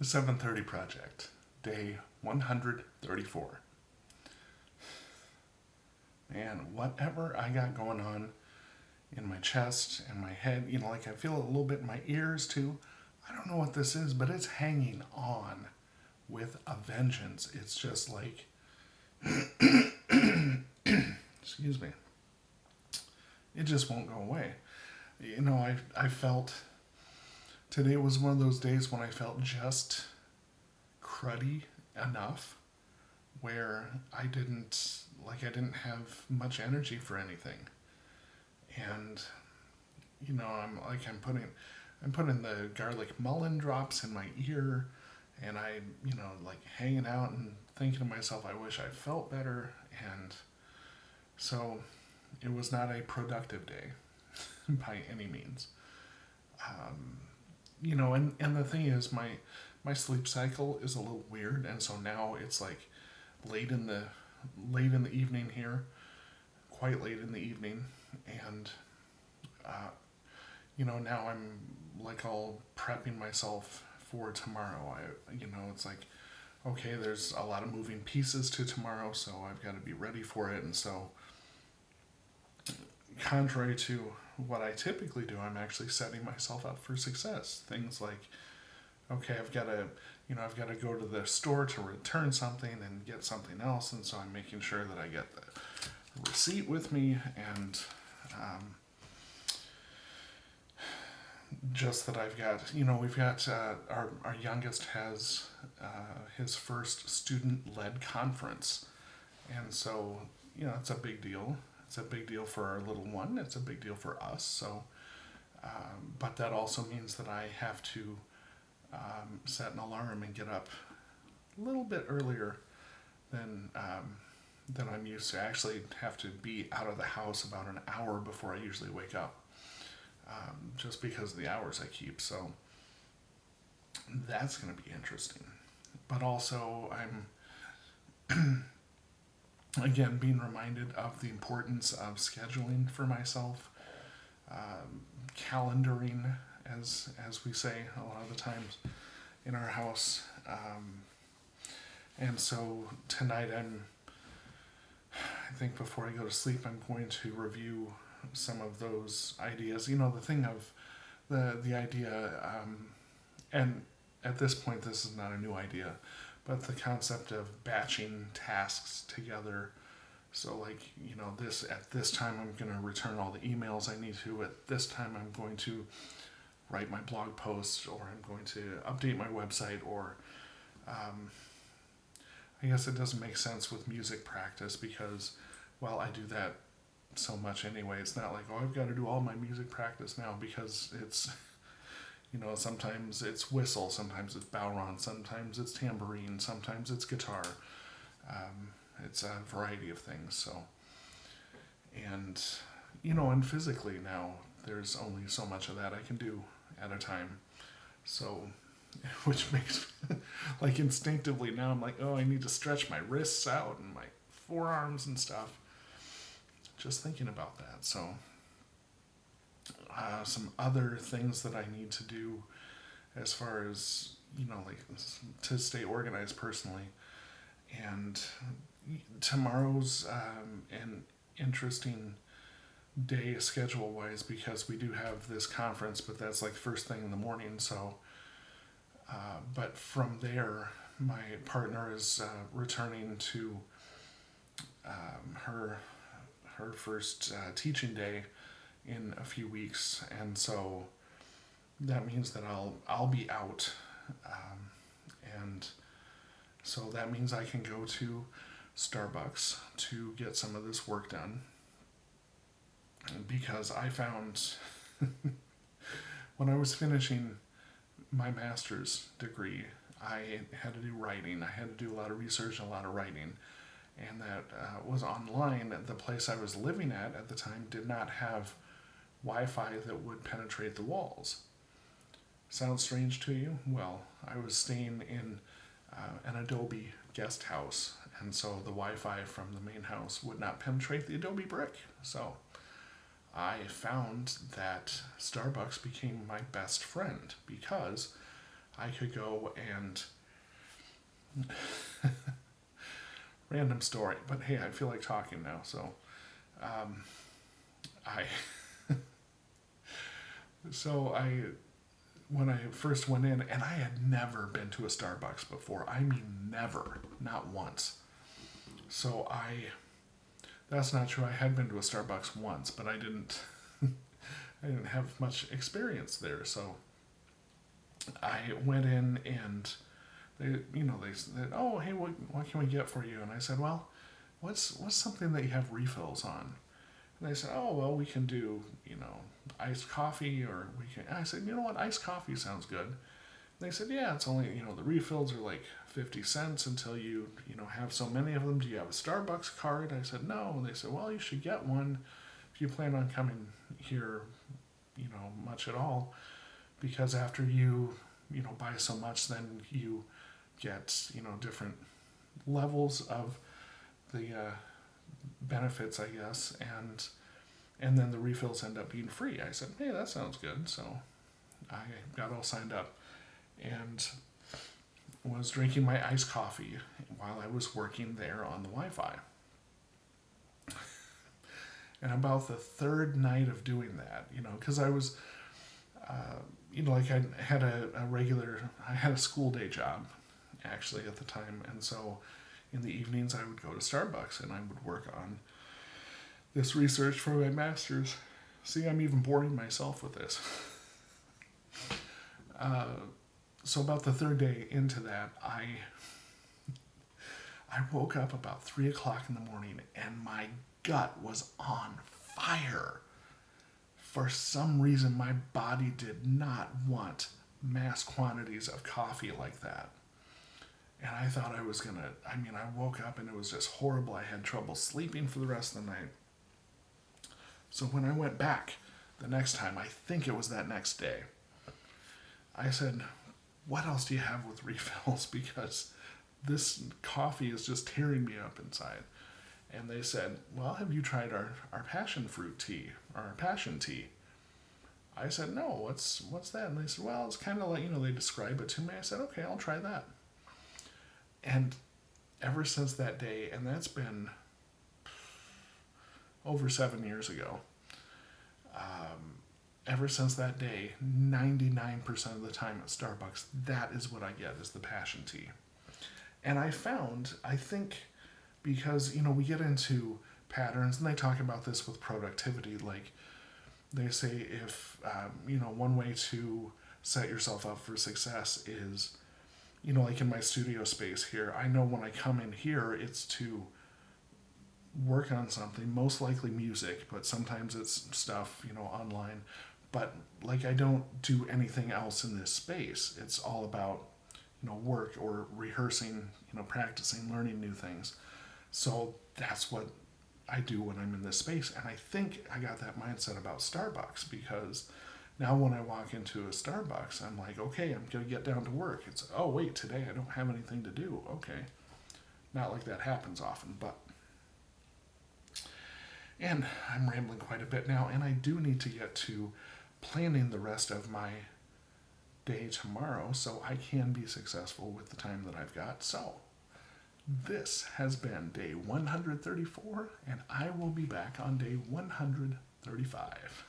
The 730 Project, day 134. And whatever I got going on in my chest and my head, like I feel a little bit in my ears too. I don't know what this is, but it's hanging on with a vengeance. It's just like, excuse me, it just won't go away. I felt today was one of those days when I felt just cruddy enough where I didn't have much energy for anything. And I'm putting the garlic mullein drops in my ear, and like hanging out and thinking to myself, I wish I felt better. And so it was not a productive day by any means. And the thing is, my sleep cycle is a little weird, and so now it's like late in the late in the evening here, quite late in the evening, and now I'm like all prepping myself for tomorrow. It's like, okay, there's a lot of moving pieces to tomorrow, so I've got to be ready for it. And so, contrary to what I typically do, I'm actually setting myself up for success. Things like, okay, I've got to go to the store to return something and get something else, and so I'm making sure that I get the receipt with me, and just that I've got, we've got our youngest has his first student-led conference, and so it's a big deal. It's a big deal for our little one. It's a big deal for us. So, but that also means that I have to set an alarm and get up a little bit earlier than I'm used to. I actually have to be out of the house about an hour before I usually wake up, just because of the hours I keep. So that's going to be interesting. But also, I'm again being reminded of the importance of scheduling for myself, calendaring, as we say a lot of the times in our house. And so tonight I think before I go to sleep, I'm going to review some of those ideas. The thing of the idea, and at this point, this is not a new idea, but the concept of batching tasks together. So, like, this at this time, I'm going to return all the emails I need to. At this time, I'm going to write my blog post, or I'm going to update my website, or I guess it doesn't make sense with music practice because, well, I do that so much anyway. It's not like, oh, I've got to do all my music practice now, because it's, sometimes it's whistle, sometimes it's bowron, sometimes it's tambourine, sometimes it's guitar. It's a variety of things. So, and and physically now, there's only so much of that I can do at a time. So, which makes, like, instinctively now I'm like, oh, I need to stretch my wrists out and my forearms and stuff. Just thinking about that. So, some other things that I need to do as far as, like, to stay organized personally. And tomorrow's an interesting day schedule wise, because we do have this conference, but that's like first thing in the morning. So, but from there, my partner is returning to her first teaching day in a few weeks, and so that means that I'll be out, and so that means I can go to Starbucks to get some of this work done, because I found when I was finishing my master's degree, I had to do writing. I had to do a lot of research and a lot of writing, and that was online. The place I was living at the time did not have Wi-Fi that would penetrate the walls. Sounds strange to you? Well, I was staying in an Adobe guest house, and so the Wi-Fi from the main house would not penetrate the Adobe brick. So I found that Starbucks became my best friend, because I could go and random story, but hey, I feel like talking now, so I so I when I first went in, and I had never been to a Starbucks before. I mean, never, not once. So that's not true. I had been to a Starbucks once, but I didn't I didn't have much experience there. So I went in and they said, "Oh, hey, what can we get for you?" And I said, "Well, what's something that you have refills on?" And they said, "Oh, well, we can do, iced coffee, or we can." And I said, "You know what? Iced coffee sounds good." And they said, "Yeah, it's only, the refills are like 50 cents until you have so many of them. Do you have a Starbucks card?" I said, "No." And they said, "Well, you should get one if you plan on coming here, much at all, because after you, buy so much, then you get, different levels of the benefits, I guess, and then the refills end up being free." I said, "Hey, that sounds good." So I got all signed up and was drinking my iced coffee while I was working there on the Wi-Fi. And about the third night of doing that, because I was, like I had I had a school day job actually at the time. And so in the evenings I would go to Starbucks and I would work on this research for my master's. See, I'm even boring myself with this. So about the third day into that, I woke up about 3 o'clock in the morning and my gut was on fire. For some reason, my body did not want mass quantities of coffee like that. And I thought I woke up and it was just horrible. I had trouble sleeping for the rest of the night. So when I went back the next time, I think it was that next day, I said, "What else do you have with refills? Because this coffee is just tearing me up inside." And they said, "Well, have you tried our passion fruit tea, or our passion tea?" I said, "No, what's that?" And they said, "Well, it's kind of like, they describe it to me." I said, "Okay, I'll try that." And ever since that day, and that's been over 7 years ago, ever since that day, 99% of the time at Starbucks, that is what I get, is the passion tea. And I think, because, we get into patterns, and they talk about this with productivity, like they say if, one way to set yourself up for success is, like in my studio space here, I know when I come in here, it's to work on something, most likely music, but sometimes it's stuff, online. But like I don't do anything else in this space. It's all about, work or rehearsing, practicing, learning new things. So that's what I do when I'm in this space. And I think I got that mindset about Starbucks, because now when I walk into a Starbucks, I'm like, okay, I'm going to get down to work. It's, oh, wait, today I don't have anything to do. Okay. Not like that happens often, but. And I'm rambling quite a bit now, and I do need to get to planning the rest of my day tomorrow so I can be successful with the time that I've got. So this has been day 134, and I will be back on day 135.